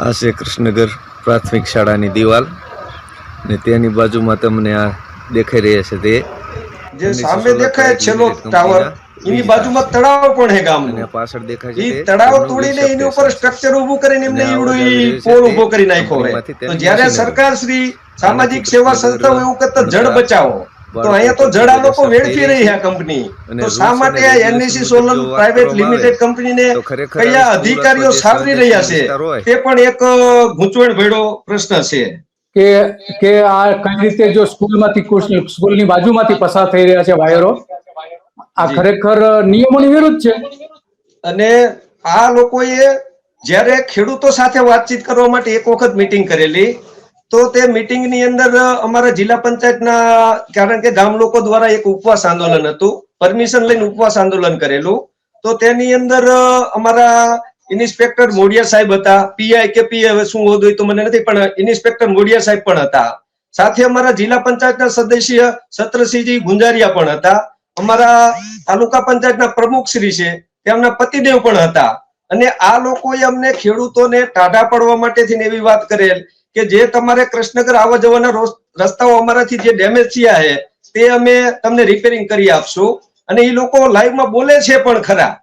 આ છે કૃષ્ણનગર પ્રાથમિક શાળાની દિવાલ ને તેની બાજુમાં તમને આ દેખાઈ રહ્યા છે તે જે સામે દેખાય છેલ્લો ટાવર એની બાજુમાં તળાવ પણ છે ગામનું. પાછળ દેખાય છે એ તળાવ તોડીને એની ઉપર સ્ટ્રક્ચર ઊભું કરીને એમને ઈવડું પોલ ઊભો કરી નાખ્યો હોય. તો જ્યારે સરકાર શ્રી સામાજિક સેવા સંસ્થાઓ એવું કરતા જળ બચાવો, તો અહીંયા તો જળ આ લોકો વેડફી રહી છે આ કંપની. તો શા માટે આ એનએસી સોલર પ્રાઇવેટ લિમિટેડ કંપનીને કયા અધિકારીઓ સાવરી રહ્યા છે તે પણ એક ગૂંચવણ ભર્યો પ્રશ્ન છે કે આ કઈ રીતે જો સ્કૂલની બાજુમાંથી પસાર થઈ રહ્યા છે વાયરો, આ ખરેખર નિયમોની વિરુદ્ધ છે. અને આ લોકોએ જ્યારે ખેડૂતો સાથે વાતચીત કરવા માટે એક વખત મીટિંગ કરેલી, તો તે મીટિંગની અંદર અમારા જિલ્લા પંચાયતના, કારણ કે ગામ લોકો દ્વારા એક ઉપવાસ આંદોલન હતું, પરમિશન લઈને ઉપવાસ આંદોલન કરેલું, તો તેની અંદર અમારા ઇન્સ્પેક્ટર મોડિયા સાહેબ હતા, પીઆઈ કે પી હવે શું હોદ હોય તો મને નથી, પણ ઇન્સ્પેક્ટર મોડિયા સાહેબ પણ હતા. સાથે અમારા જિલ્લા પંચાયતના સદસ્ય સત્રસિંહજી ગુંજારિયા પણ હતા. અમારા તાલુકા પંચાયતના પ્રમુખ શ્રી છે તેમના પતિદેવ પણ હતા. અને આ લોકોએ અમને ખેડૂતોને ટાઢા પડવા માટેથી એવી વાત કરેલ કે જે તમારે કૃષ્ણનગર આવવા જવાના રસ્તાઓ અમારાથી જે ડેમેજ થયા છે તે અમે તમને રિપેરિંગ કરી આપશું. અને એ લોકો લાઈવમાં બોલે છે પણ ખરા